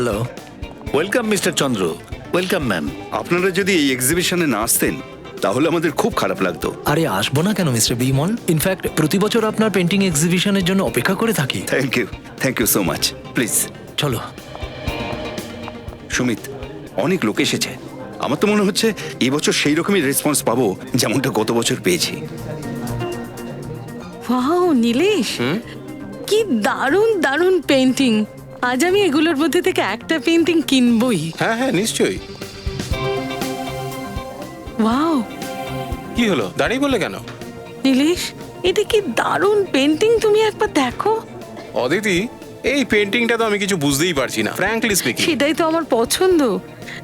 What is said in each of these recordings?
Hello, welcome mister চন্দ্র, welcome ma'am. আপনারা যদি এই এক্সিবিশনে না আসতেন তাহলে আমাদের খুব খারাপ লাগতো। আরে আসবো না কেন মিস্টার বিমল, ইনফ্যাক্ট প্রতি বছর আপনার পেন্টিং এক্সিবিশনের জন্য অপেক্ষা করে থাকি। Thank you so much. Please চলো। সুমিত, অনেক লোক এসেছে, আমার তো মনে হচ্ছে এবছর সেই রকমই রেসপন্স পাবো যেমনটা গত বছর পেয়েছি। ওয়াও নীলেশ, কি দারুণ দারুণ পেন্টিং। আজ আমি এগুলোর মধ্যে থেকে একটা পেন্টিং কিনবই। হ্যাঁ হ্যাঁ নিশ্চয়ই। ওয়াও কি হলো, দাঁড়িয়ে বললে কেন? নীলেশ, এটা কি দারুণ পেন্টিং, তুমি একবার দেখো। অদিতি, এই পেন্টিংটা তো আমি কিছু বুঝতেই পারছি না, ফ্র্যাঙ্কলি স্পিকিং। সেটাই তো আমার পছন্দ।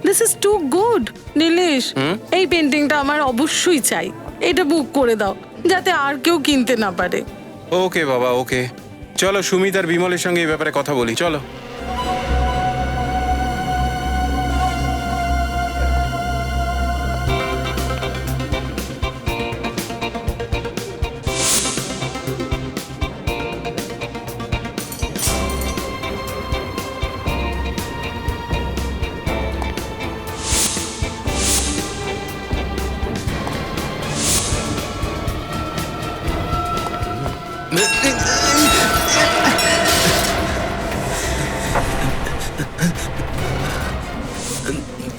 This is too good Nilesh, এই পেন্টিংটা আমার অবশ্যই চাই। এটা বুক করে দাও যাতে আর কেউ কিনতে না পারে। ওকে বাবা, ওকে। চলো সুমিত আর বিমলের সঙ্গে এই ব্যাপারে কথা বলি, চলো।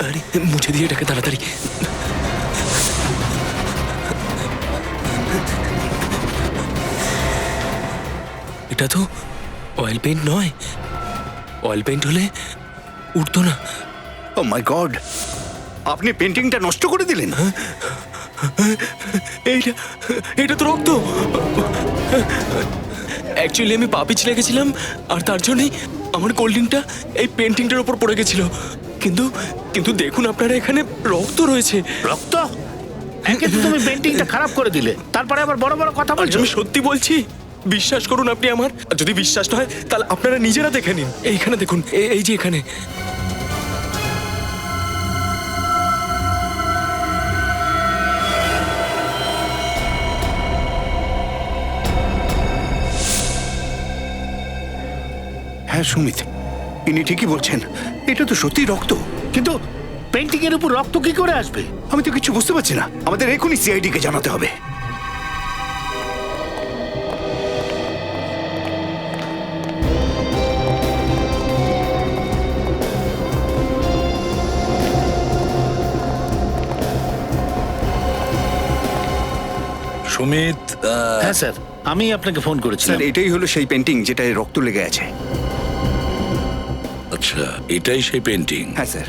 আরে মুছে দিয়ে এটাকে তাড়াতাড়ি। এটা তো অয়েল পেইন্ট নয়, অয়েল পেইন্ট হলে উঠতো না। ও মাই গড, আপনি পেন্টিংটা নষ্ট করে দিলেন। এইটা এটা তো রক্ত। অ্যাকচুয়ালি আমি পা পিছলে গেছিলাম আর তার জন্যই আমার কোল্ড ড্রিঙ্কটা এই পেন্টিংটার উপর পড়ে গেছিল। কিন্তু কিন্তু দেখুন আপনারা, এখানে রক্ত রয়েছে। রক্ত? একে তো তুমি পেন্টিংটা খারাপ করে দিলে, তারপরে আবার বড় বড় কথা বলছো। আমি সত্যি বলছি, বিশ্বাস করুন আপনি আমার। আর যদি বিশ্বাস না হয় তাহলে আপনারা নিজেরা দেখে নিন। এইখানে দেখুন, এই যে এখানে। হ্যাঁ সুমিত, ইনি ঠিকই বলছেন, এটা তো সত্যি রক্ত। কিন্তু পেন্টিং এর উপর রক্ত কি করে আসবে? আমি তো কিছু বুঝতে পারছি না, আমাদের এখনই সিআইডি কে জানাতে হবে। সুমিত, হ্যাঁ স্যার, আমি আপনাকে ফোন করেছিলাম। স্যার, এটাই হলো সেই পেন্টিং যেটায় রক্ত লেগে আছে। আচ্ছা এটাই সেই পেন্টিং? হ্যাঁ স্যার।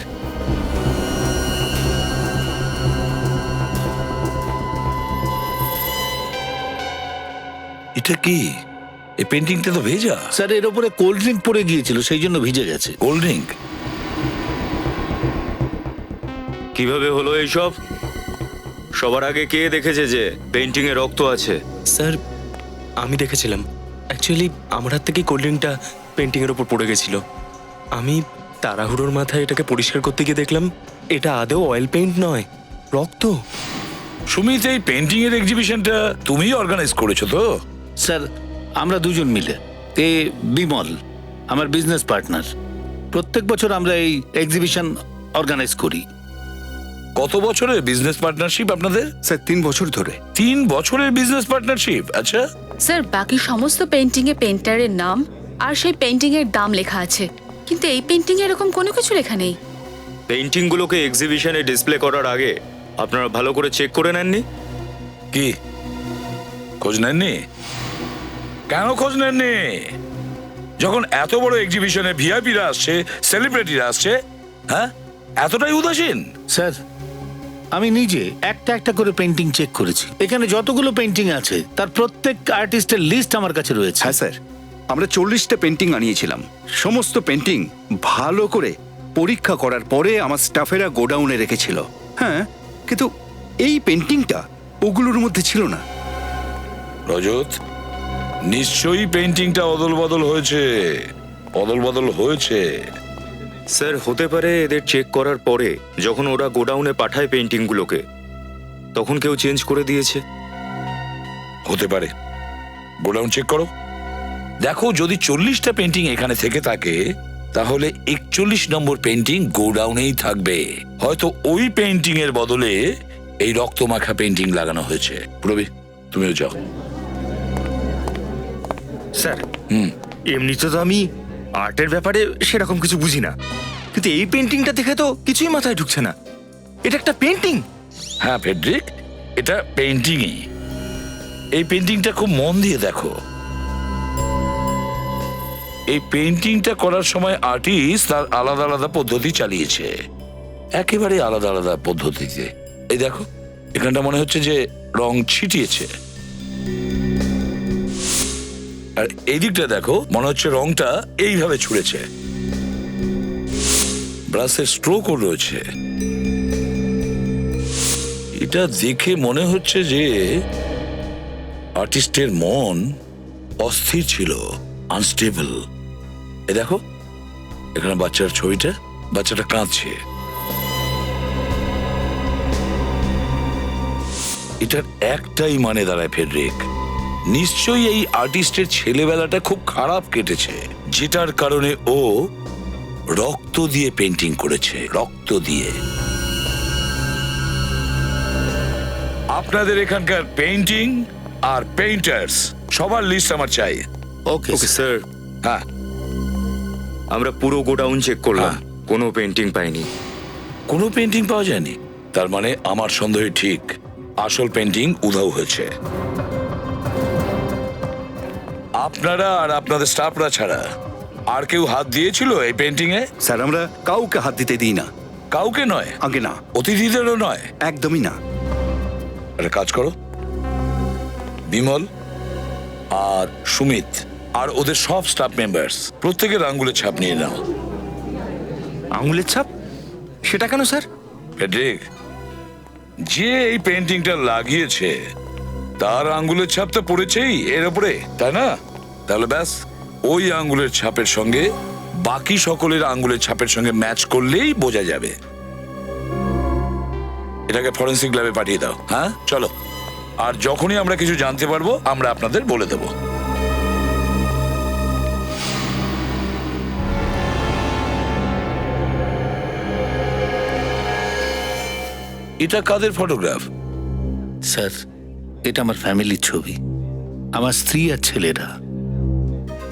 এটা কি? এই পেন্টিংটা তো ভেজা। স্যার, এর উপরে কোল্ড ড্রিঙ্ক পড়ে গিয়েছিল, সেই জন্য ভিজে গেছে। Cold drink? কিভাবে হলো এইসব? সবার আগে কে দেখেছে যে পেন্টিং এ রক্ত আছে? স্যার, আমি দেখেছিলাম। অ্যাকচুয়ালি আমার হাত থেকে কোল্ড ড্রিঙ্কটা পেন্টিংয়ের ওপর পড়ে গেছিল। আমি তাড়াহুড়োর মাথায় এটাকে পরিষ্কার করতে গিয়ে দেখলাম এটা আদৌ অয়েল পেইন্ট নয়, রক্ত। সুমিত, এই পেন্টিং এর এক্সিবিশনটা তুমিই অর্গানাইজ করেছো তো? স্যার, আমরা দুজন মিলে, এ বিমল আমার বিজনেস পার্টনার, প্রত্যেক বছর আমরা এই এক্সিবিশন অর্গানাইজ করি। কত বছরের বিজনেস পার্টনারশিপ আপনাদের? স্যার 3 বছর ধরে। 3 বছরের বিজনেস পার্টনারশিপ? আচ্ছা। স্যার, বাকি সমস্ত পেন্টিং এ পেন্টারের নাম আর সেই পেন্টিং এর দাম লেখা আছে, কিন্তু এই পেন্টিং এ এরকম কোনো কিছু লেখা নেই। পেন্টিং গুলোকে এক্সিবিশনে ডিসপ্লে করার আগে আপনারা ভালো করে চেক করে নেননি? কি খোঁজ নেননি? কেন খোঁজ নেননি? যখন এত বড় এক্সিবিশনে ভিআইপিরা আসছে, সেলিব্রিটিরা আসছে, হ্যাঁ এতটাই উদাসীন? স্যার, আমি নিজে একটা একটা করে পেন্টিং চেক করেছি। এখানে যতগুলো পেন্টিং আছে তার প্রত্যেক আর্টিস্টের লিস্ট আমার কাছে রয়েছে। হ্যাঁ স্যার, আমরা 40টা পেন্টিং আনিয়েছিলাম। সমস্ত পেন্টিং ভালো করে পরীক্ষা করার পরে আমার স্টাফেরা গোডাউনে রেখেছিল। হ্যাঁ, কিন্তু এই পেন্টিংটা ওগুলোর মধ্যে ছিল না। রজত, নিশ্চয়ই পেন্টিংটা অদল বদল হয়েছে। অদল বদল হয়েছে। স্যার, হতে পারে এদের চেক করার পরে যখন ওরা গোডাউনে পাঠায় পেন্টিং গুলোকে, তখন কেউ চেঞ্জ করে দিয়েছে। হতে পারে। গোডাউন চেক করো, দেখো যদি 40টা পেন্টিং এখানে থেকে থাকে তাহলে 41 নম্বর পেন্টিং গোডাউনেই থাকবে। হয়তো ওই পেন্টিং এর বদলে এই রক্তমাখা পেন্টিং লাগানো হয়েছে। প্রবীর, তুমিও যাও। স্যার এমনিতে তো আমি আর্টের ব্যাপারে সেরকম কিছু বুঝি না, কিন্তু এই পেন্টিংটা দেখে তো কিছুই মাথায় ঢুকছে না। এটা একটা পেন্টিং? হ্যাঁ ফেডরিক, এটা পেন্টিংই। এই পেন্টিংটা খুব মন দিয়ে দেখো। এই পেন্টিংটা করার সময় আর্টিস্ট তার আলাদা আলাদা পদ্ধতি চালিয়েছে, একেবারে আলাদা আলাদা পদ্ধতিতে। এই দেখো, এখানটা মনে হচ্ছে যে রং ছিটিয়েছে, আর এই দিকটা দেখো মনে হচ্ছে রংটা এইভাবে ছুঁড়েছে। ব্রাশের স্ট্রোকও রয়েছে। এটা দেখে মনে হচ্ছে যে আর্টিস্টের মন অস্থির ছিল, আনস্টেবল। এ দেখো, এখানে বাচ্চার ছবিটা, বাচ্চাটা কাঁদছে। এটার একটাই মানে দাঁড়ায় ফেডরিক, নিশ্চয়ই এই আর্টিস্টের ছেলেবেলাটা খুব খারাপ কেটেছে, যেটার কারণে ও রক্ত দিয়ে পেন্টিং করেছে, রক্ত দিয়ে। আপনাদের এখানকার পেইন্টিং আর পেইন্টার্স সবার লিস্ট আমার চাই। ওকে ওকে স্যার। হ্যাঁ, আমরা পুরো গোডাউন চেক করলাম, কোনো পেন্টিং পাইনি। কোনো পেন্টিং পাওয়া যায়নি? তার মানে আমার সন্দেহ ঠিক, আসল পেন্টিং উধাও হয়েছে। আপনারা আর আপনাদের স্টাফরা ছাড়া আর কেউ হাত দিয়েছিল এই পেন্টিং এ? স্যার আমরা কাউকে হাত দিতে দিই না। কাউকে নয়? আগে না, অতিথিদেরও নয়? একদমই না। একটা কাজ করো, বিমল আর সুমিত আর ওদের সব স্টাফ মেম্বার্স প্রত্যেকের আঙ্গুলের ছাপ নিয়ে নাও। আঙুলের ছাপ? সেটা কেন স্যার? ফেডরিক, যে এই পেন্টিংটা লাগিয়েছে তার আঙ্গুলের ছাপ তো পড়েছেই এর উপরে, তাই না? তাহলে ব্যাস, ওই আঙ্গুলের ছাপের সঙ্গে বাকি সকলের আঙ্গুলের ছাপের সঙ্গে ম্যাচ করলেই বোঝা যাবে। এটাকে ফরেন্সিক ল্যাবে পাঠিয়ে দাও। হ্যাঁ, চলো। আর যখনই আমরা কিছু জানতে পারবো আমরা আপনাদের বলে দেব। এটা কাদের ফটোগ্রাফ? স্যার, এটা আমার ফ্যামিলির ছবি। আমার স্ত্রী আর ছেলেরা।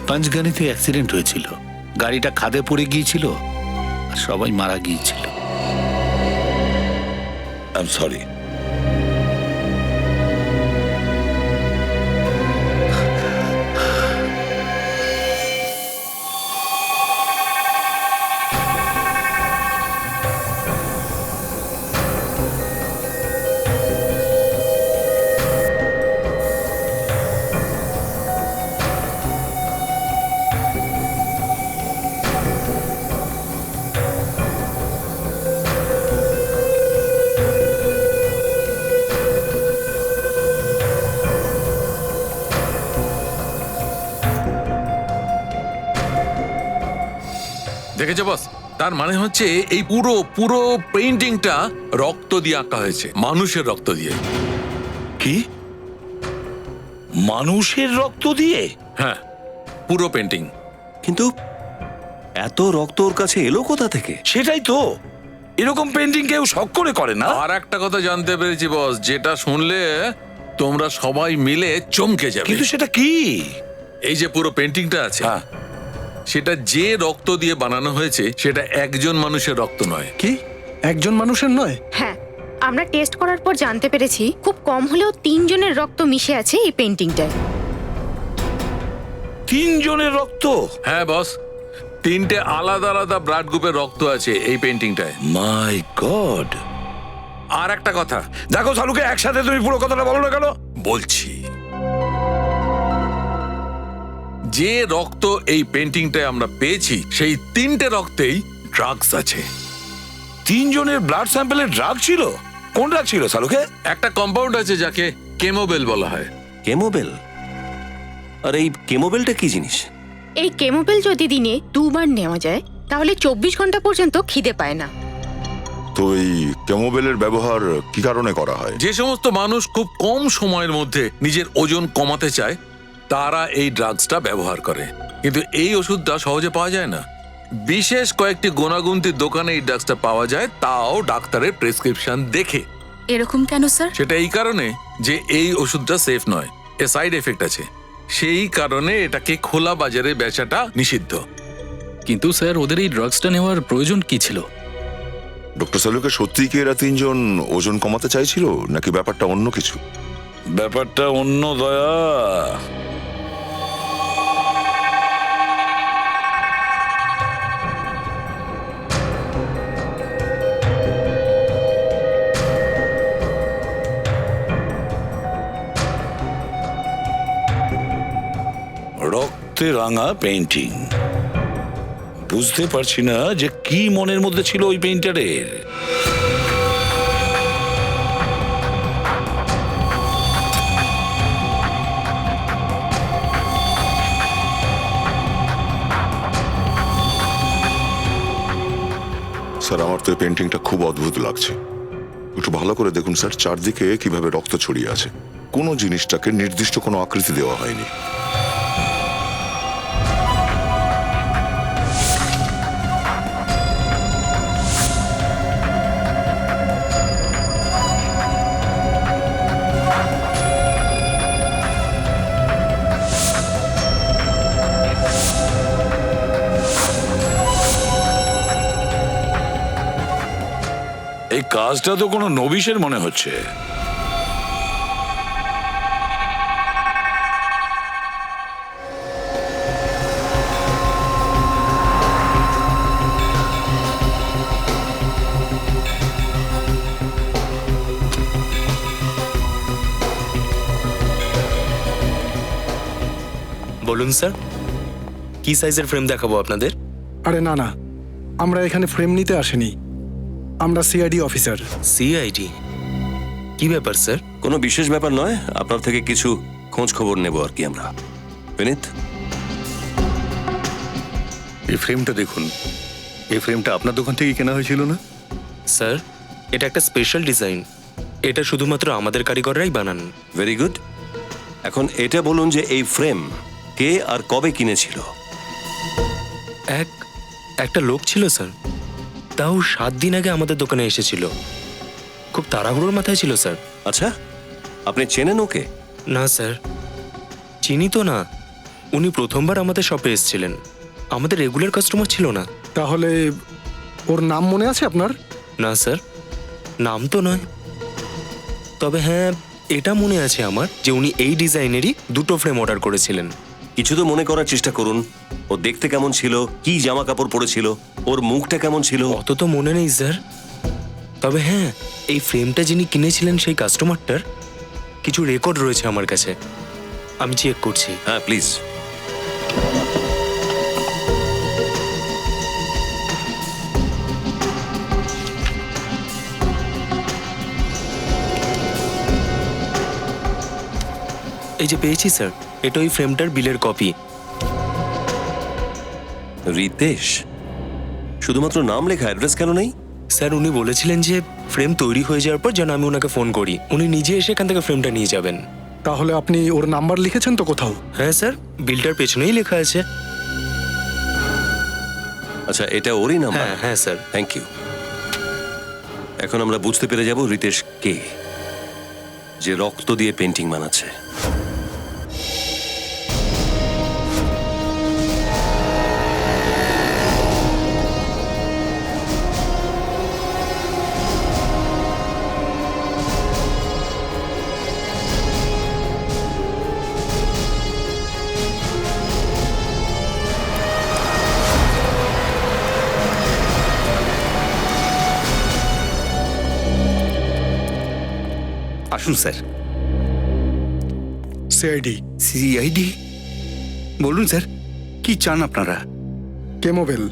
পাঁচগানিতে অ্যাক্সিডেন্ট হয়েছিল, গাড়িটা খাদে পড়ে গিয়েছিল আর সবাই মারা গিয়েছিল। I am sorry. দেখেছো বস, তার মানে হচ্ছে এই পুরো পুরো পেইন্টিংটা রক্ত দিয়ে আঁকা হয়েছে, মানুষের রক্ত দিয়ে। কি? মানুষের রক্ত দিয়ে? হ্যাঁ, পুরো পেইন্টিং। কিন্তু এত রক্ত ওর কাছে এলো কোথা থেকে? সেটাই তো, এরকম পেন্টিং কেউ শখ করে করে না। আর একটা কথা জানতে পেরেছি বস, যেটা শুনলে তোমরা সবাই মিলে চমকে যাবে। কিন্তু সেটা কি? এই যে পুরো পেইন্টিংটা আছে, হ্যাঁ, সেটা যে রক্ত দিয়ে বানানো হয়েছে সেটা একজন মানুষের রক্ত নয়। কি একজন মানুষের নয়? হ্যাঁ, আমরা টেস্ট করার পর জানতে পেরেছি খুব কম হলেও 3 জনের রক্ত মিশে আছে এই পেইন্টিংটায়। 3 জনের রক্ত? হ্যাঁ বস, 3টে আলাদা আলাদা ব্লাড গ্রুপের রক্ত আছে এই পেইন্টিংটায়। মাই গড। আর একটা কথা দেখো সালুকে, একসাথে তুমি পুরো কথাটা বলো না কেন? বলছি, যে রক্ত এই পেইন্টিংটায় আমরা পেয়েছি সেই 3টে রক্তেই ড্রাগস আছে। 3 জনের ব্লাড স্যাম্পেলে ড্রাগ ছিল? কোন ড্রাগ ছিল সালুকে? একটা কম্পাউন্ড আছে যাকে কেমোবেল বলা হয়। কেমোবেল? আর এই কেমোবেলটা কি জিনিস? এই কেমোবেল যদি দিনে 2 বার নেওয়া যায় তাহলে 24 ঘন্টা পর্যন্ত খিদে পায় না। তো এই কেমোবেলের ব্যবহার কি কারণে করা হয়? যে সমস্ত মানুষ খুব কম সময়ের মধ্যে নিজের ওজন কমাতে চায় তারা এই ড্রাগসটা ব্যবহার করে, কিন্তু এই ওষুধটা সহজে পাওয়া যায় না। বিশেষ কয়েকটি গোনাগুনতি দোকানে এই ড্রাগসটা পাওয়া যায়, তাও ডাক্তারের প্রেসক্রিপশন দেখে। এরকম কেন স্যার? সেটা এই কারণে যে এই ওষুধটা সেফ নয়, এর সাইড এফেক্ট আছে। সেই কারণে এটাকে খোলা বাজারে বেচাটা নিষিদ্ধ। কিন্তু স্যার ওদের এই ড্রাগসটা নেওয়ার প্রয়োজন কি ছিল? ডক্টর সালুকে সত্যিই কি এরা তিনজন ওজন কমাতে চাইছিল নাকি ব্যাপারটা অন্য কিছু? ব্যাপারটা অন্য, দয়া। রক্তে রাঙা পেইন্টিং। বুঝতে পারছি না যে কি মনের মধ্যে ছিল ওই পেইন্টারের। স্যার, আমার তো এই পেন্টিংটা খুব অদ্ভুত লাগছে। একটু ভালো করে দেখুন স্যার, চারদিকে কিভাবে রক্ত ছড়িয়ে আছে। কোনো জিনিসটাকে নির্দিষ্ট কোনো আকৃতি দেওয়া হয়নি। এই কাজটা তো কোনো নবিশের মনে হচ্ছে। বলুন স্যার, কি সাইজের ফ্রেম দেখাবো আপনাদের? আরে না না, আমরা এখানে ফ্রেম নিতে আসিনি, আমরা সিআইডি অফিসার। সিআইডি? কি ব্যাপার স্যার? কোনো বিশেষ ব্যাপার নয়, আপনার থেকে কিছু খোঁজ খবর নেব আর কি আমরা। বিনীত, এই ফ্রেমটা দেখুন। এই ফ্রেমটা আপনার দোকান থেকে কেনা হয়েছিল না? স্যার, এটা একটা স্পেশাল ডিজাইন। এটা শুধুমাত্র আমাদের কারিগররাই বানান। Very good. এখন এটা বলুন যে এই ফ্রেম কে আর কবে কিনেছিল? একটা লোক ছিল স্যার, তাও 7 দিন আগে আমাদের দোকানে এসেছিল। খুব তাড়াহুড়োর মাথায় ছিল স্যার। আচ্ছা, আপনি চেনেন ওকে? না স্যার, চিনি তো না। উনি প্রথমবার আমাদের শপে এসেছিলেন, আমাদের রেগুলার কাস্টমার ছিল না। তাহলে ওর নাম মনে আছে আপনার? না স্যার, নাম তো নয়। তবে হ্যাঁ, এটা মনে আছে আমার যে উনি এই ডিজাইনেরই 2টো ফ্রেম অর্ডার করেছিলেন। কিছু তো মনে করার চেষ্টা করুন। ও দেখতে কেমন ছিল, কি জামা কাপড় পরেছিল, ওর মুখটা কেমন ছিল? অত তো মনে নেই স্যার। তবে হ্যাঁ, এই ফ্রেমটা যিনি কিনেছিলেন সেই কাস্টমারটার কিছু রেকর্ড রয়েছে আমার কাছে, আমি চেক করছি। হ্যাঁ প্লিজ। এই যে পেয়েছি স্যার, এটা ওই ফ্রেমটার বিলের কপি। রিতেশ, শুধুমাত্র নাম লেখা, অ্যাড্রেস কেন নেই? স্যার, উনি বলেছিলেন যে ফ্রেম তৈরি হয়ে যাওয়ার পর যেন আমি ওনাকে ফোন করি, উনি নিজে এসে এখান থেকে ফ্রেমটা নিয়ে যাবেন। তাহলে আপনি ওর নাম্বার লিখেছেন তো কোথাও? হ্যাঁ স্যার, বিলটার পেছনেই লেখা আছে। আচ্ছা, এটা ওরই নাম্বার? হ্যাঁ হ্যাঁ স্যার। Thank you. এখন আমরা বুঝতে পেরে যাব রিতেশ কে, যে রক্ত দিয়ে পেন্টিং বানাচ্ছে। আসুন স্যার। সিআইডি। সিআইডি? বলুন স্যার, কি চান আপনারা? কেমোবেল।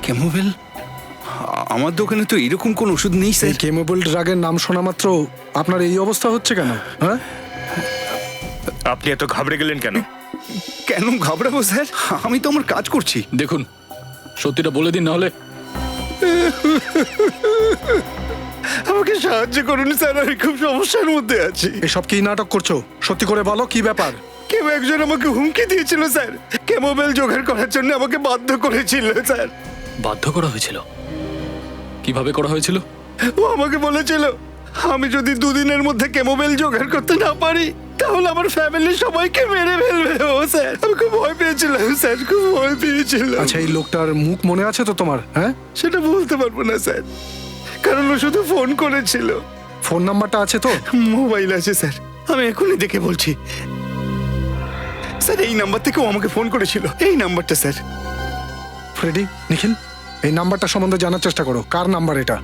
কেমোবেল? আমার দোকানে তো এরকম কোন ওষুধ নেই স্যার। কেমোবেল ড্রাগের নাম শোনা মাত্র আপনার এই অবস্থা হচ্ছে কেন? হ্যাঁ, আপনি এত ঘাবড়ে গেলেন কেন? কেন ঘাবড়াবো স্যার? আমি তো আমার কাজ করছি। দেখুন, সত্যিটা বলে দিন, নাহলে আমাকে সাহায্য করুন স্যার, আমি খুব সমস্যার মধ্যে আছি। এসব কি নাটক করছো? সত্যি করে বলো, কি ব্যাপার? কেউ একজন আমাকে হুমকি দিয়েছিল স্যার। কেউ কেমোবেল জোগাড় করার জন্য আমাকে বাধ্য করেছিল স্যার। বাধ্য করা হয়েছিল? কিভাবে করা হয়েছিল? ও আমাকে বলেছিল আমি যদি দুদিনের মধ্যে কেমোবেল জোগাড় করতে না পারি তাহলে আমার ফ্যামিলির সবাইকে মেরে ফেলবে। ও স্যার, আমি খুব ভয় পেয়েছিলাম স্যার, খুব ভয় পেয়েছিলাম। আচ্ছা, এই লোকটার মুখ মনে আছে তো তোমার? হ্যাঁ, সেটা বলতে পারবো না স্যার, কারণ ও শুধু ফোন করেছিল। ফোন নাম্বারটা আছে তো? মোবাইল আছে স্যার, আমি এখনই দেখে বলছি। স্যার, এই নাম্বার থেকে ও আমাকে ফোন করেছিল, এই নাম্বারটা স্যার। ফ্রেডি, নিখিল, এই নাম্বারটা সম্বন্ধে জানার চেষ্টা করো। কার নাম্বার এটা?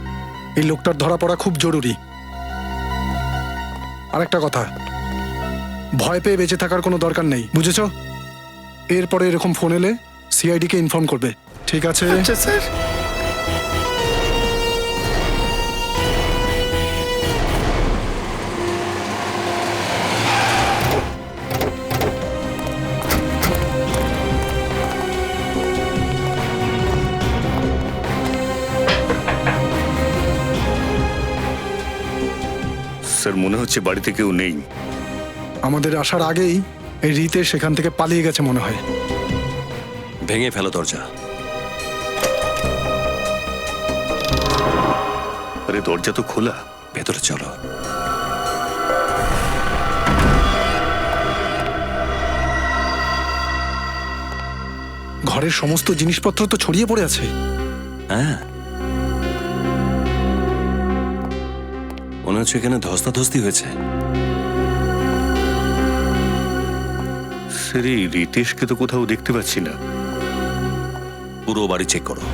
এই লোকটার ধরা পড়া খুব জরুরি। আরেকটা কথা, ভয় পেয়ে বেঁচে থাকার কোনো দরকার নেই, বুঝেছো? এরপরে এরকম ফোন এলে সিআইডি কে ইনফর্ম করবে, ঠিক আছে? আচ্ছা স্যার। স্যার, মনে হচ্ছে বাড়িতে কেউ নেই। আমাদের আসার আগেই এই রিতেশ সেখান থেকে পালিয়ে গেছে মনে হয়। ভেঙে ফেলো দরজা। আরে দরজা তো খোলা। ভেতরে চলো। ঘরের সমস্ত জিনিসপত্র তো ছড়িয়ে পড়ে আছে। হ্যাঁ, মনে হচ্ছে এখানে ধস্তাধস্তি হয়েছে। স্যার, এই রিতেশকে তো কোথাও দেখতে পাচ্ছি না। পুরো বাড়ি চেক করো।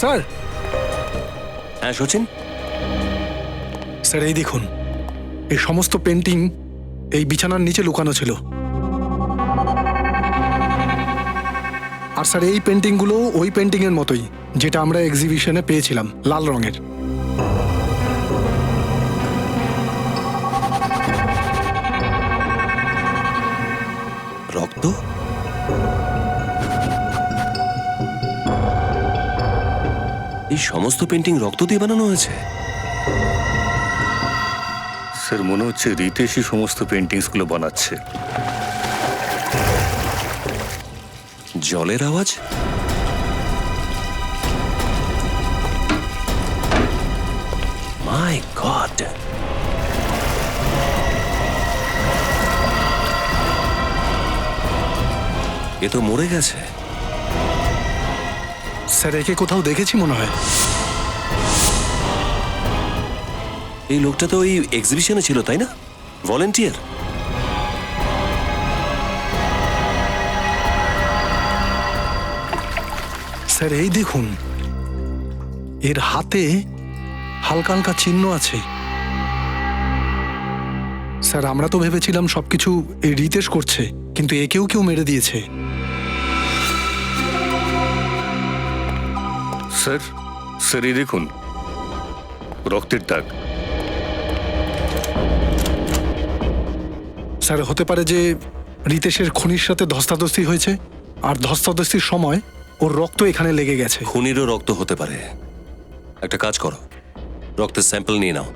স্যার। হ্যাঁ সচিন। স্যার, এই দেখুন, এই সমস্ত পেন্টিং এই বিছানার নিচে লুকানো ছিল। আর স্যার, এই পেন্টিংগুলো ওই পেন্টিং এর মতোই যেটা আমরা এক্সিবিশনে পেয়েছিলাম, লাল রঙের। রক্ত? এই সমস্ত পেন্টিং রক্ত দিয়ে বানানো হয়েছে? স্যার, মনে হচ্ছে রিতেশই সমস্ত পেন্টিংস গুলো বানাচ্ছে। জলের আওয়াজ? মাই গড! এ তো মরে গেছে। স্যার, একে কোথাও দেখেছি মনে হয়। এই লোকটা তো ওই এক্সিবিশনে ছিল, তাই না? ভলেন্টিয়ার। স্যার, এই দেখুন, এর হাতে হালকা হালকা চিহ্ন আছে। স্যার, আমরা তো ভেবেছিলাম সবকিছু এই রিতেশ করছে, কিন্তু একেও কেউ মেরে দিয়েছে। স্যার, স্যার, এই দেখুন, রক্তের দাগ। স্যার, হতে পারে যে রিতেশের খুনির সাথে ধস্তাধস্তি হয়েছে, আর ধস্তাধস্তির সময় ওর রক্ত এখানে লেগে গেছে। খুনিরও রক্ত হতে পারে। একটা কাজ করো, রক্তের স্যাম্পল নিয়ে নাও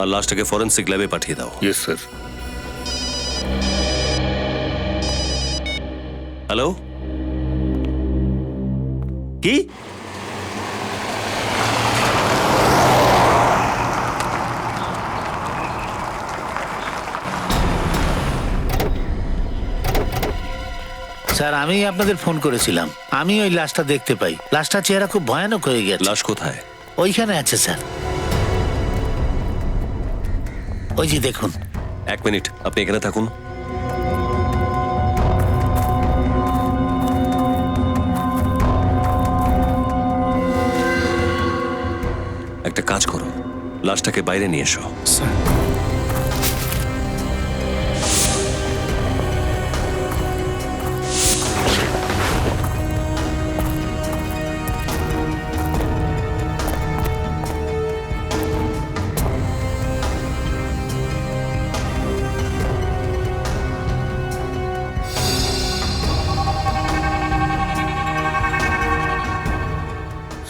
আর লাশটাকে ফরেনসিক ল্যাবে পাঠিয়ে দাও। Yes sir. হ্যালো, কি? স্যার, আমি আপনাদের ফোন করেছিলাম। আমি ওই লাশটা দেখতে পাই। লাশটার চেহারা খুব ভয়ানক হয়ে গেছে। লাশ কোথায়? ওইখানে আছে স্যার, ওই যে দেখুন। এক মিনিট, আপনি এখানে থাকুন। একটা কাজ করো, লাশটাকে বাইরে নিয়ে এসো। স্যার,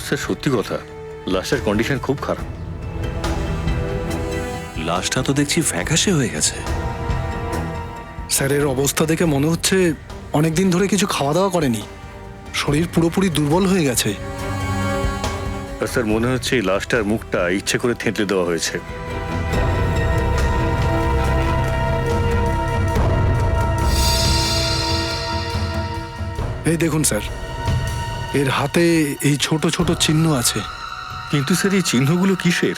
স্যার সত্যি কথা, লাশের কন্ডিশন খুব খারাপ। লাশটা তো দেখছি ফ্যাকাশে হয়ে গেছে। স্যারের অবস্থা দেখে মনে হচ্ছে অনেকদিন ধরে কিছু খাওয়া দাওয়া করেনি, শরীর পুরোপুরি দুর্বল হয়ে গেছে। আর স্যার মনে হচ্ছে এই লাশটার মুখটা ইচ্ছে করে থেঁতলে দেওয়া হয়েছে। এই দেখুন স্যার, এর হাতে এই ছোট ছোট চিহ্ন আছে। কিন্তু স্যার এই চিহ্নগুলো কিসের?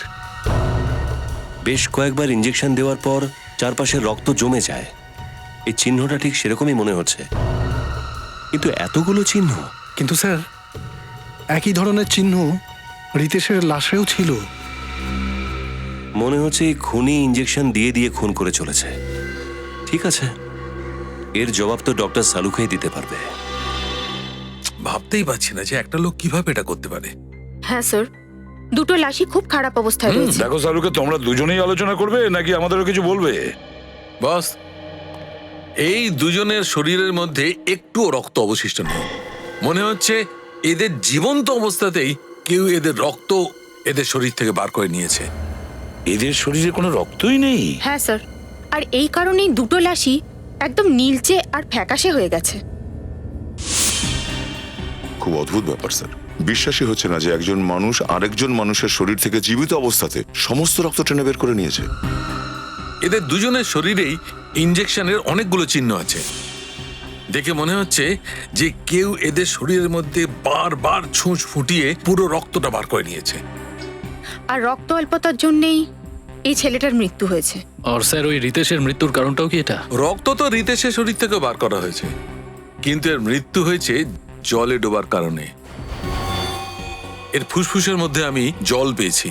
বেশ কয়েকবার ইঞ্জেকশন দেওয়ার পর চারপাশে রক্ত জমে যায়, এই চিহ্নটা ঠিক সেরকমই মনে হচ্ছে। কিন্তু এতগুলো চিহ্ন। কিন্তু স্যার, একই ধরনের চিহ্ন রিতেশের লাশেও ছিল। মনে হচ্ছে এই খুনি ইঞ্জেকশন দিয়ে দিয়ে খুন করে চলেছে। ঠিক আছে, এর জবাব তো ডক্টর সালুকেই দিতে পারবে। ভাবতেই পারছি না যে একটা লোক কিভাবে এটা করতে পারে। হ্যাঁ স্যার, দুটো লাশই খুব খারাপ অবস্থায় রয়েছে। দেখো সালুকে, তোমরা দুজনেই আলোচনা করবে নাকি আমাদেরও কিছু বলবে? বস, এই দুজনের শরীরের মধ্যে একটুও রক্ত অবশিষ্ট নেই। মনে হচ্ছে এদের জীবন্ত অবস্থাতেই কেউ এদের রক্ত এদের শরীর থেকে বার করে নিয়েছে। এদের শরীরে কোনো রক্তই নেই? হ্যাঁ স্যার, আর এই কারণেই দুটো লাশই একদম নীলচে আর ফ্যাকাশে হয়ে গেছে। খুব অদ্ভুত ব্যাপার স্যার, বিশ্বাসই হচ্ছে না যে একজন মানুষ আরেকজন মানুষের শরীর থেকে জীবিত অবস্থাতে সমস্ত রক্ত টেনে বের করে নিয়েছে। এদের দুজনের শরীরেই ইঞ্জেকশনের অনেকগুলো চিহ্ন আছে। দেখে মনে হচ্ছে যে কেউ এদের শরীরের মধ্যে বারবার ছুঁচ ফুটিয়ে পুরো রক্তটা বার করে নিয়েছে। আর রক্ত অল্পতার জন্যেই এই ছেলেটার মৃত্যু হয়েছে। আর স্যার, ওই রিতেশের মৃত্যুর কারণটাও কি এটা? রক্ত তো রিতেশের শরীর থেকে বার করা হয়েছে, কিন্তু এর মৃত্যু হয়েছে জলে ডোবার কারণে। এর ফুসফুসের মধ্যে আমি জল পেয়েছি।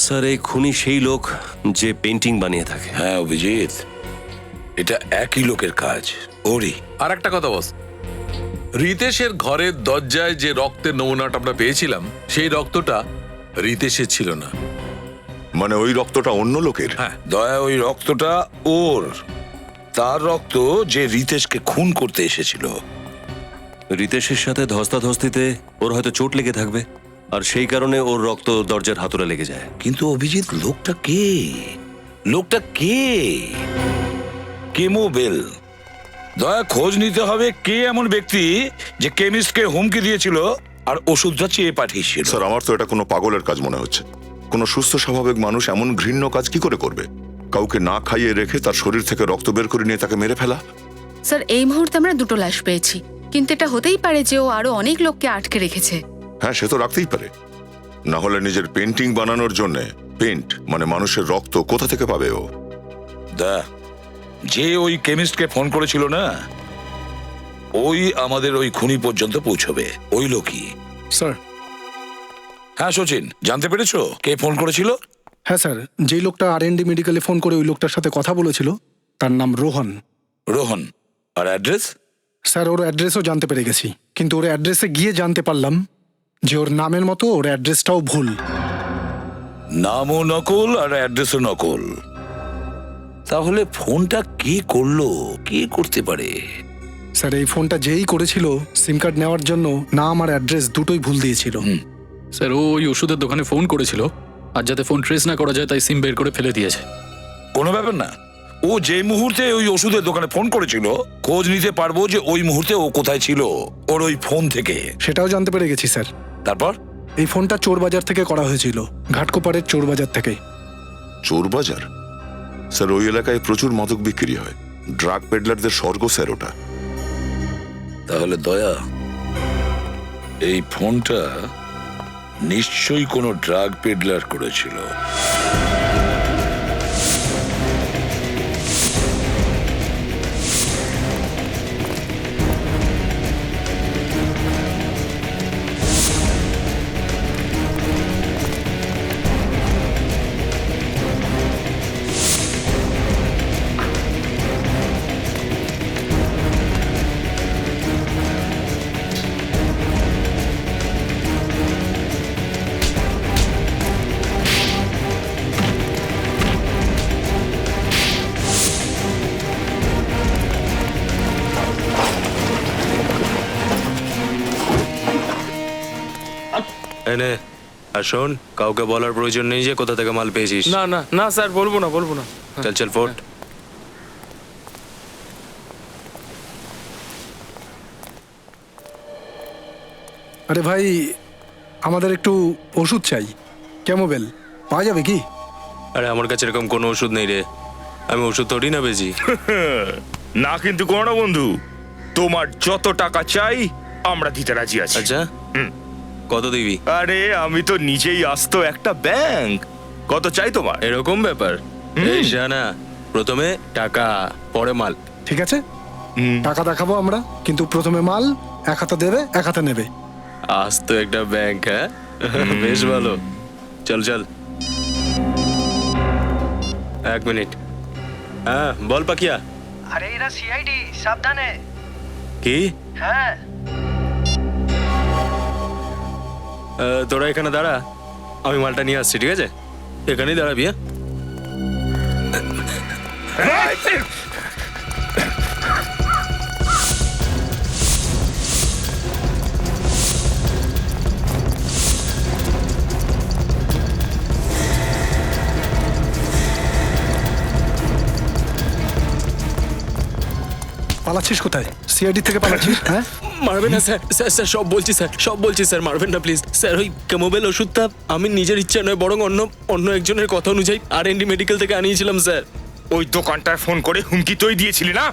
স্যার, এই খুনি সেই লোক যে পেন্টিং বানিয়ে থাকে। হ্যাঁ অভিজিৎ, এটা একই লোকের কাজ, ওরই। আর একটা কথা বস, রিতেশের ঘরের দরজায় যে রক্তের নমুনাটা আমরা পেয়েছিলাম, সেই রক্তটা রিতেশের ছিল না। মানে ওই রক্তটা অন্য লোকের? হ্যাঁ, দয়া, ওই রক্তটা ওর, তার রক্ত যে রিতেশকে খুন করতে এসেছিল। রিতেশের সাথে ধস্তাধস্তিতে ওর হয়তো চোট লেগে থাকবে, আর সেই কারণে ওর রক্ত দরজার হাতুড়ে লেগে যায়। কিন্তু অভিজিৎ, লোকটা কে? লোকটা কে? Chemo bell. দয়া, খোঁজ নিতে হবে কে এমন ব্যক্তি যে কেমিস্টকে হুমকি দিয়েছিল আর ওষুধটা চেয়ে পাঠিয়েছিল। স্যার, আমার তো এটা কোনো পাগলের কাজ মনে হচ্ছে। কোনো সুস্থ স্বাভাবিক মানুষ এমন ঘৃণ্য কাজ কি করে করবে? কাউকে না খাইয়ে রেখে তার শরীর থেকে রক্ত বের করে নিয়ে তাকে মেরে ফেলা। স্যার, এই মুহূর্তে আমরা দুটো লাশ পেয়েছি, কিন্তু এটা হতেই পারে যে ও আরো অনেক লোককে আটকে রেখেছে। হ্যাঁ, সে তো রাখতেই পারে। না হলে নিজের পেন্টিং বানানোর জন্য পেন্ট মানে মানুষের রক্ত কোথা থেকে পাবে ও? যে ওই কেমিস্টকে ফোন করেছিল না, ওই আমাদের ওই খুনি পর্যন্ত পৌঁছবে। ওই লোকই। স্যার। হ্যাঁ সচিন, জানতে পেরেছো কে ফোন করেছিল? হ্যাঁ স্যার, যেই লোকটা R&D মেডিকেলে ফোন করে ওই লোকটার সাথে কথা বলেছিল, তার নাম রোহন। রোহন? আর অ্যাড্রেস? স্যার, ওর অ্যাড্রেসও জানতে পেরে গেছি, কিন্তু ওর অ্যাড্রেসে গিয়ে জানতে পারলাম যে ওর নামের মতো ওর অ্যাড্রেসটাও ভুল। নামও নকল আর অ্যাড্রেসও নকল। তাহলে ফোনটা কে করলো? কে করতে পারে? স্যার, এই ফোনটা যেই করেছিল সিম কার্ড নেওয়ার জন্য নাম আর অ্যাড্রেস দুটোই ভুল দিয়েছিল। স্যার, ও ওই ওষুধের দোকানে ফোন করেছিল, আর যাতে ফোন ট্রেস না করা যায় তাই সিম বের করে ফেলে দিয়েছে। কোনো ব্যাপার না, ও যে মুহূর্তে ওই ওষুধের দোকানে ফোন করেছিল, খোঁজ নিতে পারবো যে ওই মুহূর্তে ও কোথায় ছিল ওর ওই ফোন থেকে। সেটাও জানতে পেরে গেছি স্যার। তারপর? এই ফোনটা চোরবাজার থেকে করা হয়েছিল, ঘাটকোপারের চোরবাজার থেকে। চোরবাজার? স্যার, ওই এলাকায় প্রচুর মাদক বিক্রি হয়, ড্রাগ পেডলারদের স্বর্গ স্যার ওটা। তাহলে দয়া, এই ফোনটা নিশ্চয়ই কোনো ড্রাগ পেডলার করেছিল। এনে আর শোন, কাউকে বলার প্রয়োজন নেই যে কোথা থেকে মাল পেয়েছিস। না না না স্যার, বলবো না। চল চল ফোর্ট। আরে ভাই, আমাদের একটু ওষুধ চাই। ক্যামোবেল পাওয়া যাবে কি? আরে আমার কাছে এরকম কোনো ওষুধ নেই রে, আমি ওষুধ তোরই না বেজি। না কিন্তু কোনো বন্ধু, তোমার যত টাকা চাই আমরা দিতে রাজি আছি। আচ্ছা কত দিবি? আরে আমি তো নিজেই আস্ত একটা ব্যাংক, কত চাই তোমার? এরকম ব্যাপার? এই শানা, প্রথমে টাকা পরে মাল। ঠিক আছে, টাকা দেখাবো আমরা, কিন্তু প্রথমে মাল এক হাতে দেবে, এক হাতে নেবে। আজ তো একটা ব্যাংক, হ্যাঁ বেশ ভালো। চল চল। এক মিনিট। হ্যাঁ বল পাকিয়া। আরে এরা সিআইডি, সাবধানে। কি? হ্যাঁ তোরা এখানে দাঁড়া, আমি মালটা নিয়ে আসছি, ঠিক আছে? এখানেই দাঁড়াবি। হ্যাঁ পালাচ্ছিস কোথায়? সিআইডি থেকে পালাচ্ছিস? হ্যাঁ মারবেন না স্যার, স্যার স্যার সব বলছি স্যার, সব বলছি স্যার, মারবেন না প্লিজ স্যার। ওই কেমোবেল ওষুধটা আমি নিজের ইচ্ছা নয়, বরং অন্য একজনের কথা অনুযায়ী R&D মেডিকেল থেকে আনিয়েছিলাম স্যার। ওই দোকানটায় ফোন করে হুমকি তুই দিয়েছিলি না?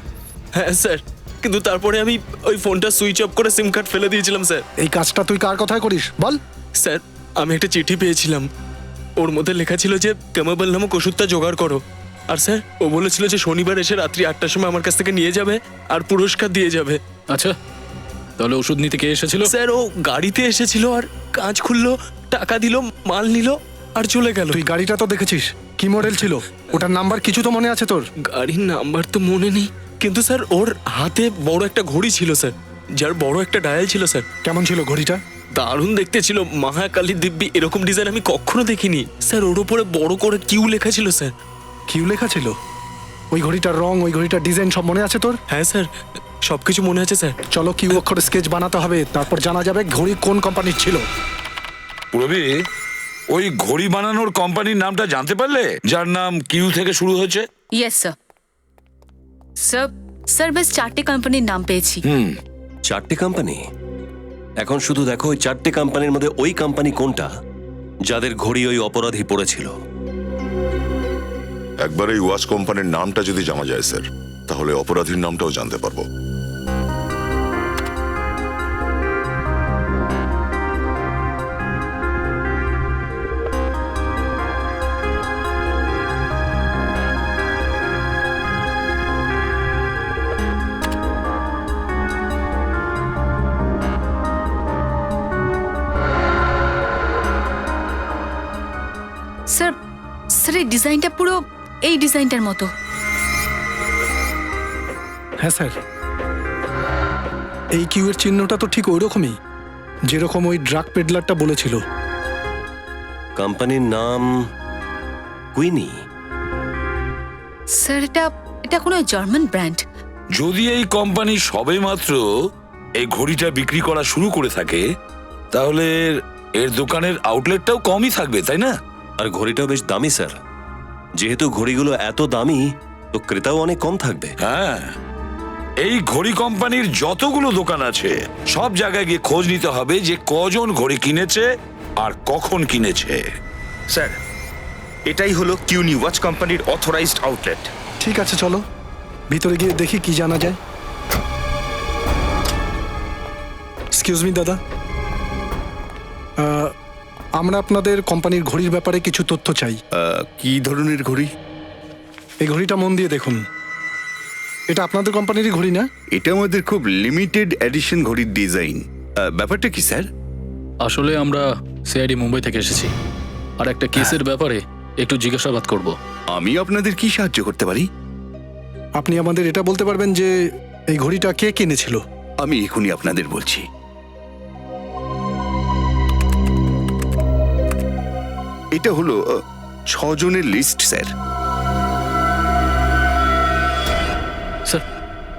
হ্যাঁ স্যার, কিন্তু তারপরে আমি ওই ফোনটা সুইচ অফ করে সিম কার্ড ফেলে দিয়েছিলাম স্যার। এই কাজটা তুই কার কথায় করিস বল? স্যার আমি একটা চিঠি পেয়েছিলাম, ওর মধ্যে লেখা ছিল যে কেমোবেল নামক ওষুধটা জোগাড় করো। আর স্যার ও বলেছিল যে শনিবার এসে রাত্রি 8টার সময় আমার কাছ থেকে নিয়ে যাবে আর পুরস্কার দিয়ে যাবে। আচ্ছা, তাহলে ওষুধ নিতে কে এসেছিল? স্যার ও গাড়িতে এসেছিল, আর কাঁচ খুললো, টাকা দিল, মাল নিল আর চলে গেল। তুই গাড়িটা তো দেখেছিস, কি মডেল ছিল? ওটার নাম্বার কিছু তো মনে আছে তোর? গাড়ির নাম্বার তো মনে নেই, কিন্তু স্যার ওর হাতে বড় একটা ঘড়ি ছিল স্যার, যার বড় একটা ডায়াল ছিল স্যার। কেমন ছিল ঘড়িটা? দারুণ দেখতে ছিল, মহাকালী দিব্যি, এরকম ডিজাইন আমি কখনো দেখিনি স্যার। ওর উপরে বড় করে কিউ লেখা ছিল স্যার। কিউ লেখা ছিল? ওই ঘড়িটার রং, ওই ঘড়িটার ডিজাইন সব মনে আছে তোর? হ্যাঁ স্যার, সবকিছু মনে আছে স্যার। চলো কিউ অক্ষরে স্কেচ বানাতে হবে, তারপর জানা যাবে ঘড়ি কোন কোম্পানির ছিল। পুরবি, ওই ঘড়ি বানানোর কোম্পানির নামটা জানতে পারলে, যার নাম কিউ থেকে শুরু হয়েছে? Yes sir. স্যার স্যার বেশ 4টে কোম্পানির নাম পেয়েছি। 4টে কোম্পানি? এখন শুধু দেখো ওই 4টে কোম্পানির মধ্যে ওই কোম্পানি কোনটা যাদের ঘড়ি ওই অপরাধী পড়েছিল। একবার এই ওয়াচ কোম্পানির নামটা যদি জানা যায় স্যার, তাহলে অপরাধীর নামটাও জানতে পারবো। স্যার স্যার এই ডিজাইনটা পুরো এই ডিজাইনটার মতো। হ্যাঁ স্যার, এই কিউ এর চিহ্নটা তো ঠিক ওই রকমই, যেরকম ওই ড্রাগ পেডলারটা বলেছিল। কোম্পানির নাম কুইনি। স্যার এটা কোনো জার্মান ব্র্যান্ড। যদি এই কোম্পানি সবেমাত্র এই ঘড়িটা বিক্রি করা শুরু করে থাকে, তাহলে এর দোকানের আউটলেটটাও কমই থাকবে, তাই না? আর ঘড়িটাও বেশ দামি স্যার, যেহেতু ঘড়িগুলো এত দামি তো ক্রেতাও অনেক কম থাকবে। হ্যাঁ, এই ঘড়ি কোম্পানির যতগুলো দোকান আছে সব জায়গায় গিয়ে খোঁজ নিতে হবে যে কজন ঘড়ি কিনেছে আর কখন কিনেছে। স্যার, এটাই হলো কিউনি ওয়াচ কোম্পানির অথরাইজড আউটলেট। ঠিক আছে, চলো ভিতরে গিয়ে দেখি কি জানা যায়। এক্সকিউজ মি দাদা, আমরা আপনাদের কোম্পানির ঘড়ির ব্যাপারে কিছু তথ্য চাই। কি ধরনের ঘড়ি? এই ঘড়িটা মন দিয়ে দেখুন, এটা আপনাদের কোম্পানিরই ঘড়ি না? এটা আমাদের খুব লিমিটেড এডিশন ঘড়ির ডিজাইন। ব্যাপারটা কি স্যার? আসলে আমরা সিআইডি মুম্বাই থেকে এসেছি, আর একটা কেসের ব্যাপারে একটু জিজ্ঞাসাবাদ করব। আমি আপনাদের কি সাহায্য করতে পারি? আপনি আমাদের এটা বলতে পারবেন যে এই ঘড়িটা কে কিনেছিল? আমি এখনই আপনাদের বলছি। এটা হলো 6 জনের লিস্ট স্যার। স্যার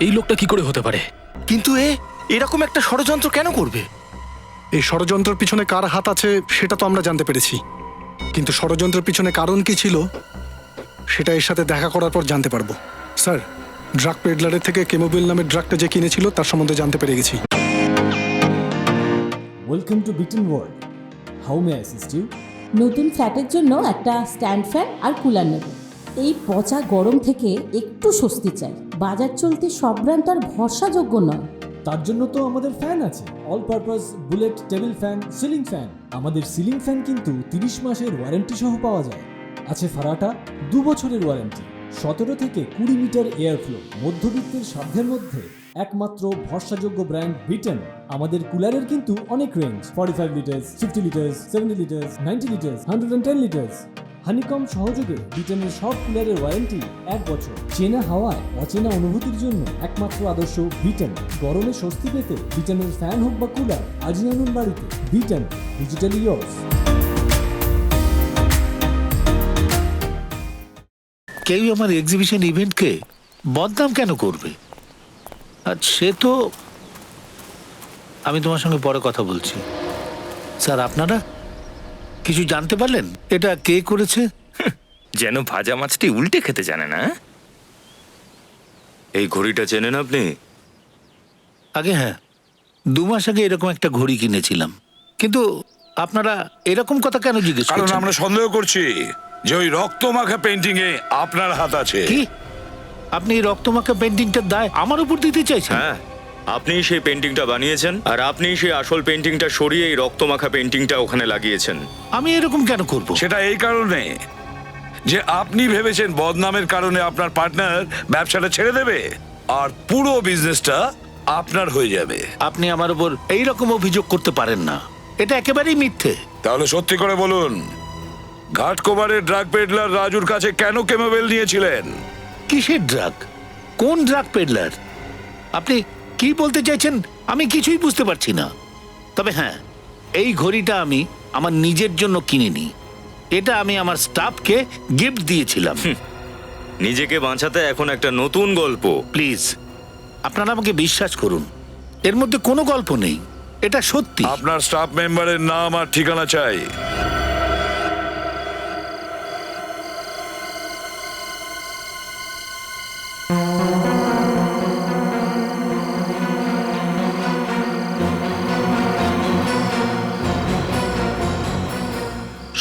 এই লোকটা কি করে হতে পারে? কিন্তু এরকম একটা ষড়যন্ত্র কেন করবে? এই ষড়যন্ত্রের পিছনে কার হাত আছে সেটা তো আমরা জানতে পেরেছি, কিন্তু ষড়যন্ত্রের পিছনে কারণ কি ছিল সেটা এর সাথে দেখা করার পর জানতে পারবো। স্যার, ড্রাগ পেডলারের থেকে কেমোবিল নামের ড্রাগটা যে কিনেছিল তার সম্বন্ধে জানতে পেরে গেছি। ওয়েলকাম টু বিটেন world. How may assist you? নতুন ফ্ল্যাটের জন্য একটা স্ট্যান্ড ফ্যান আর কুলার নেব। এই পচা গরম থেকে একটু স্বস্তি চাই। বাজার চলতে সব ব্র্যান্ড তো আর ভরসাযোগ্য নয়। তার জন্য তো আমাদের ফ্যান আছে, all purpose bullet table fan, ceiling fan. আমাদের সিলিং ফ্যান কিন্তু 30 মাসের ওয়ারেন্টি সহ পাওয়া যায়। আছে ফারাটা 2 বছরের ওয়ারেন্টি, 17 থেকে 20 মিটার এয়ার ফ্লো, মধ্যবিত্তের সাধ্যের মধ্যে একমাত্র ভরসাযোগ্য ব্র্যান্ড বিটেন। আমাদের কুলারের কিন্তু অনেক range, 45 litres, 50 litres, 70 litres, 90 litres, 110 litres. Honeycomb সহযোগে বিটেনের সব কুলারের ওয়ারেন্টি 1 বছর। চেনা হাওয়ায় অচেনা অনুভূতির জন্য একমাত্র আদর্শ বিটেন। গরমে স্বস্তি পেতে বিটেনের ফ্যান হোক বা কুলার, আজই আনুন বাড়িতে। Beaten, digitally years. কেউ আমার এক্সিবিশন ইভেন্টকে বদনাম কেন করবে? আর সে তো, আমি তোমার সঙ্গে পরে কথা বলছি। স্যার, আপনারা কিছু জানতে পারলেন এটা কে করেছে? যেন ভাজা মাছটি উল্টে খেতে জানে না। এই ঘড়িটা চেনেন আপনি? আগে হ্যাঁ, 2 মাস আগে এরকম একটা ঘড়ি কিনেছিলাম, কিন্তু আপনারা এরকম কথা কেন জিজ্ঞেস কারণ করছেন? আমরা সন্দেহ করছি যে ওই রক্তমাখা পেন্টিং এ আপনার হাত আছে। কি? আপনি এই রক্তমাখা পেন্টিংটার দায় আমার উপর দিতে চাইছেন? হ্যাঁ, আপনি সেই পেন্টিংটা বানিয়েছেন আর আপনি সেই আসল পেন্টিংটা সরিয়ে এই রক্তমাখা পেন্টিংটা ওখানে লাগিয়েছেন। আমি এরকম কেন করব? সেটা এই কারণে যে আপনি ভেবেছেন বদনামের কারণে আপনার পার্টনার ব্যবসাটা ছেড়ে দেবে আর পুরো বিজনেসটা আপনার হয়ে যাবে। আপনি আমার উপর এইরকম অভিযোগ করতে পারেন না, এটা একেবারেই মিথ্যে। তাহলে সত্যি করে বলুন, ঘাটকোবারের ড্রাগ পেডলার রাজুর কাছে কেন কেমোবেল নিয়েছিলেন? কিসের ড্রাগ? কোন ড্রাগ পেডলার? আপনি কি বলতে চাইছেন আমি কিছুই বুঝতে পারছি না। তবে হ্যাঁ, এই ঘড়িটা আমি আমার নিজের জন্য কিনিনি, এটা আমি আমার স্টাফকে গিফট দিয়েছিলাম। নিজেকে বাঁচাতে এখন একটা নতুন গল্প। প্লিজ আপনারা আমাকে বিশ্বাস করুন, এর মধ্যে কোনো গল্প নেই, এটা সত্যি। আপনার স্টাফ মেম্বারের নাম আর ঠিকানা চাই।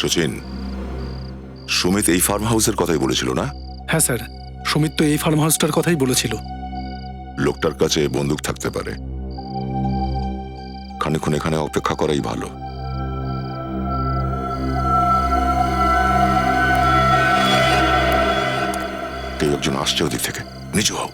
সচিন, সুমিত এই ফার্ম হাউসের কথাই বলেছিল না? হ্যাঁ স্যার, সুমিত তো এই ফার্ম হাউসটার কথাই বলেছিল। লোকটার কাছে বন্দুক থাকতে পারে, খানিকক্ষণ এখানে অপেক্ষা করাই ভালো। কেউ একজন আসছে ওদিক থেকে, নিচু হও।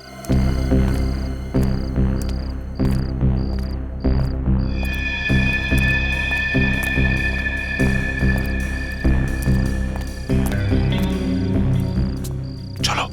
চলো।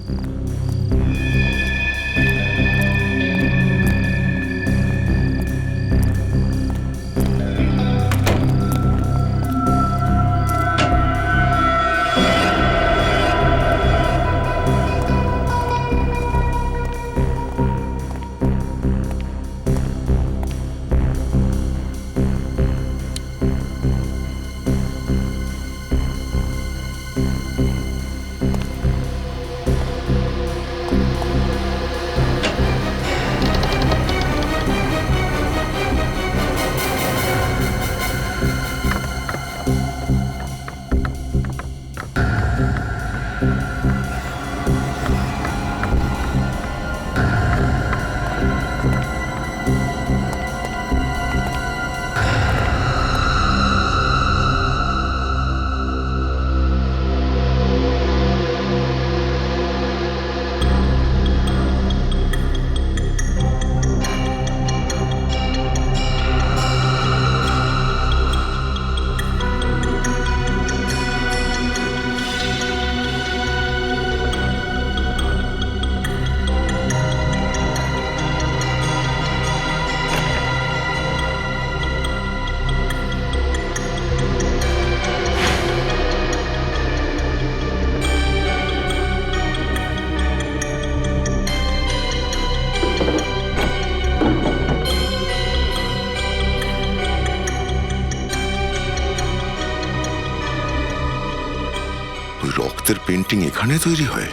ওই রক্তের পেন্টিং এখানে তৈরি হয়?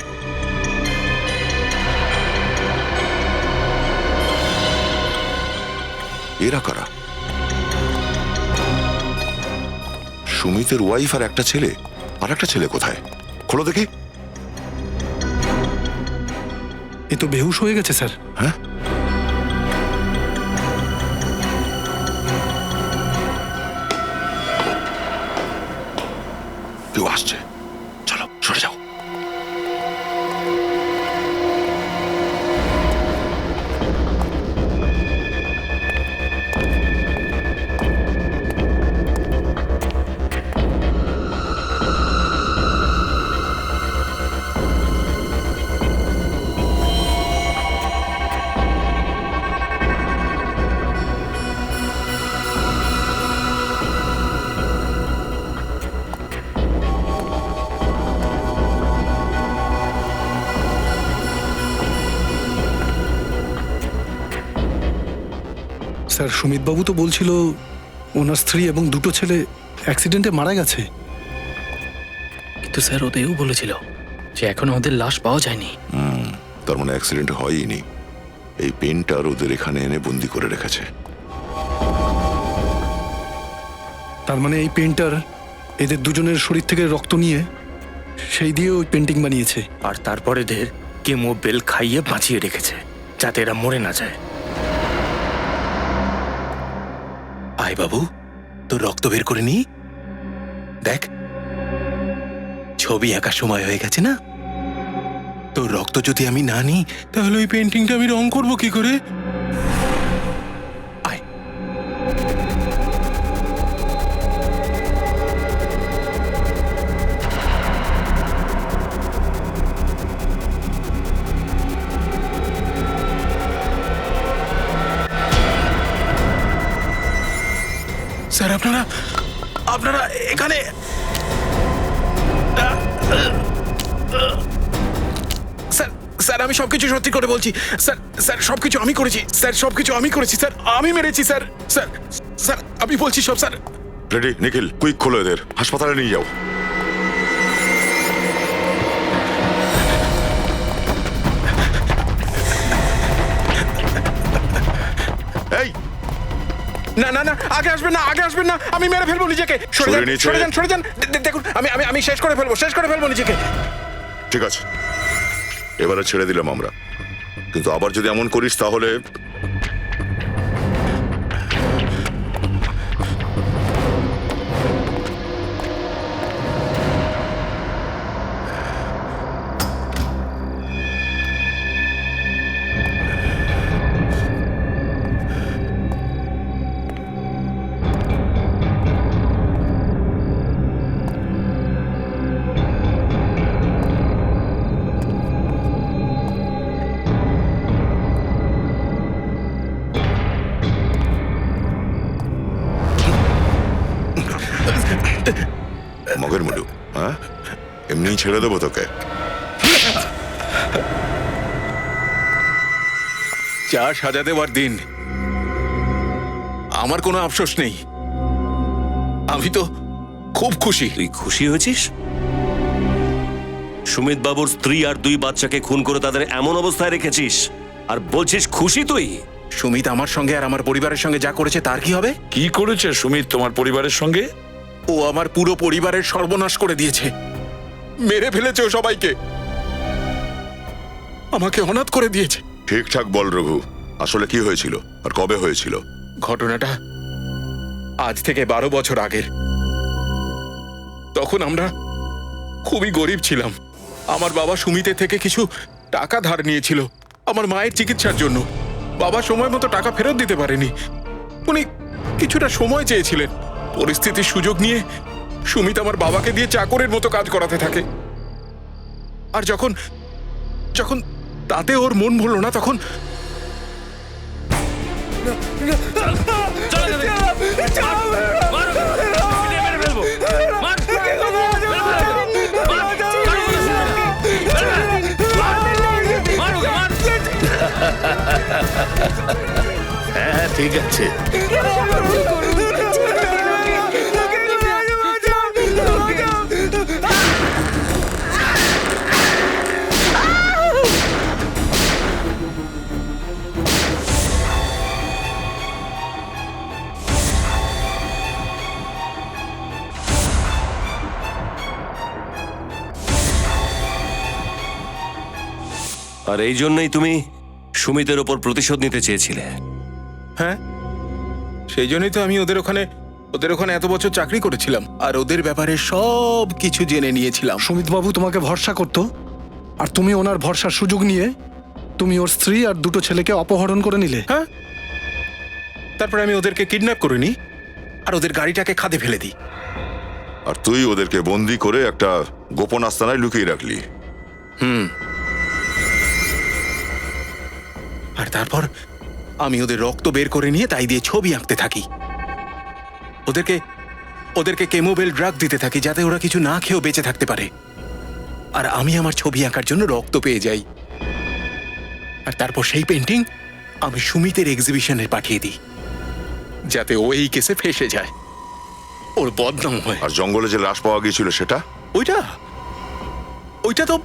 এরা কারা? সুমিতের ওয়াইফ আর একটা ছেলে। আর একটা ছেলে কোথায়? খোলো দেখি। এ তো বেহুশ হয়ে গেছে স্যার। হ্যাঁ, কেউ আসছে, চলো সরে যাও। স্যার সুমিতবাবু তো বলছিল ওনার স্ত্রী এবং দুটো ছেলে অ্যাক্সিডেন্টে মারা গেছে। কিন্তু স্যার ওদেরও বলেছিল যে এখনো ওদের লাশ পাওয়া যায়নি। তার মানে অ্যাক্সিডেন্ট হয়নি। এই পেন্টার ওদের এখানে এনে বন্দি করে রেখেছে। তার মানে এই পেন্টার এদের দুজনের শরীর থেকে রক্ত নিয়ে সেই দিয়ে ওই পেন্টিং বানিয়েছে। আর তারপরে এদের কেমো বেল খাইয়ে বাঁচিয়ে রেখেছে যাতে এরা মরে না যায়। আয় বাবু, তোর রক্ত বের করে নি। দেখ, ছবি আঁকার সময় হয়ে গেছে না? তোর রক্ত যদি আমি না নিই তাহলে ওই পেন্টিংটা আমি রং করবো কি করে? আয়। স্যার, আপনারা আপনারা এখানে স্যার স্যার আমি সবকিছু সত্যি করে বলছি স্যার। স্যার সবকিছু আমি করেছি স্যার, সবকিছু আমি করেছি স্যার। আমি মেরেছি স্যার। স্যার স্যার আমি বলছি সব স্যার। রেডি নিখিল, কুইক খোলো এদের, হাসপাতালে নিয়ে যাও। এই না না না, আগে আসবেন না, আগে আসবেন না, আমি মেরে ফেলবো নিজেকে। সরে যান, সরে যান, সরে যান। দেখুন আমি আমি আমি শেষ করে ফেলবো নিজেকে। ঠিক আছে, এবারে ছেড়ে দিলাম আমরা, কিন্তু আবার যদি এমন করিস তাহলে মগের মুলু। হ্যাঁ, এমনি ছেড়ে দেবো তোকে। যা সাজা দেওয়ার দিন, আমার কোনো আফসোস নেই। আমি তো খুব খুশি। তুই খুশি হয়েছিস? সুমিত বাবুর স্ত্রী আর 2 বাচ্চাকে খুন করে তাদের এমন অবস্থায় রেখেছিস আর বলছিস খুশি তুই? সুমিত আমার সঙ্গে আর আমার পরিবারের সঙ্গে যা করেছে তার কি হবে? কি করেছে সুমিত তোমার পরিবারের সঙ্গে? ও আমার পুরো পরিবারের সর্বনাশ করে দিয়েছে, মেরে ফেলেছে ও সবাইকে, আমাকে অনাথ করে দিয়েছে। ঠিকঠাক বল রঘু, আসলে কি হয়েছিল আর কবে হয়েছিল? ঘটনাটা আজ থেকে 12 বছর আগের। তখন আমরা খুবই গরিব ছিলাম। আমার বাবা সুমিতের থেকে কিছু টাকা ধার নিয়েছিল আমার মায়ের চিকিৎসার জন্য। বাবা সময় মতো টাকা ফেরত দিতে পারেনি। উনি কিছুটা সময় চেয়েছিলেন। পরিস্থিতির সুযোগ নিয়ে সুমিত আমার বাবাকে দিয়ে চাকরের মতো কাজ করাতে থাকে। আর যখন যখন তাতে ওর মন ভরল না, তখন হ্যাঁ ঠিক আছে। আর এই জন্যই তুমি সুমিতের ওপর প্রতিশোধ নিতে চেয়েছিলে। হ্যাঁ, সেই জন্যই তো আমি ওদের ওখানে এত বছর চাকরি করেছিলাম আর ওদের ব্যাপারে সব কিছু জেনে নিয়েছিলাম। সুমিতবাবু তোমাকে ভরসা করতো আর তুমি ওনার ভরসার সুযোগ নিয়ে তুমি ওর স্ত্রী আর দুটো ছেলেকে অপহরণ করে নিলে। হ্যাঁ, তারপরে আমি ওদেরকে কিডন্যাপ করে নিই আর ওদের গাড়িটাকে খাদে ফেলে দিই। আর তুই ওদেরকে বন্দি করে একটা গোপন আস্তানায় লুকিয়ে রাখলি। আর তারপর আমি ওদের রক্ত বের করে নিয়ে তাই দিয়ে ছবি আঁকতে থাকি। ওদেরকে কেমোবেল ড্রাগ দিতে থাকি যাতে ওরা কিছু না খেয়েও বেঁচে থাকতে পারে। আর আমি আমার ছবি আঁকার জন্য রক্ত পেয়ে যাই। আর তারপর সেই পেন্টিং আমি সুমিতের এক্সিবিশনে পাঠিয়ে দিই যাতে ও এই কেসে ফেসে যায়, ওর বদনাম হয়। আর জঙ্গলে যে লাশ পাওয়া গিয়েছিল সেটা? ওইটা তো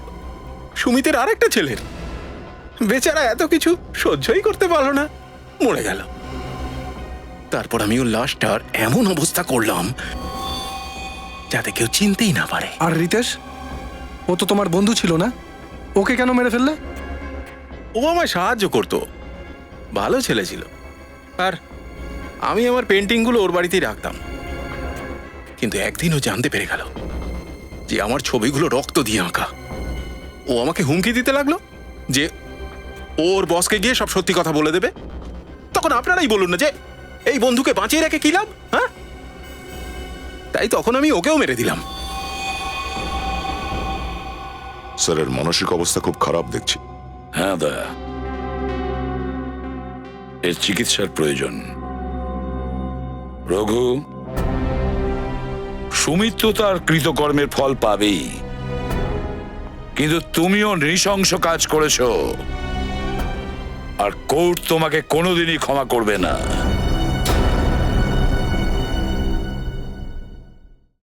সুমিতের আরেকটা ছেলের। বেচারা এত কিছু সহ্যই করতে পারলো না, মরে গেল। তারপর আমি ওর লাশটার এমন অবস্থা করলাম যাতে কেউ চিনতেই না পারে। আর রিতেশ, ও তো তোমার বন্ধু ছিল না, ওকে কেন মেরে ফেললে? ও আমায় সাহায্য করতো, ভালো ছেলে ছিল। আর আমি আমার পেন্টিংগুলো ওর বাড়িতেই রাখতাম। কিন্তু একদিন ও জানতে পেরে গেল যে আমার ছবিগুলো রক্ত দিয়ে আঁকা। ও আমাকে হুমকি দিতে লাগলো যে ওর বসকে গিয়ে সব সত্যি কথা বলে দেবে। তখন আপনারাই বলুন না যে এই বন্ধুকে বাঁচিয়ে রেখে কি লাভ? হ্যাঁ, তাই তখন আমি ওকেও মেরে দিলাম। স্যারের মানসিক অবস্থা খুব খারাপ দেখছি। হ্যাঁ দয়া, এর চিকিৎসার প্রয়োজন। রঘু, সুমিত তো তার কৃতকর্মের ফল পাবেই, কিন্তু তুমিও নৃশংস কাজ করেছো আর কোর্ট তোমাকে কোনোদিনই ক্ষমা করবে না।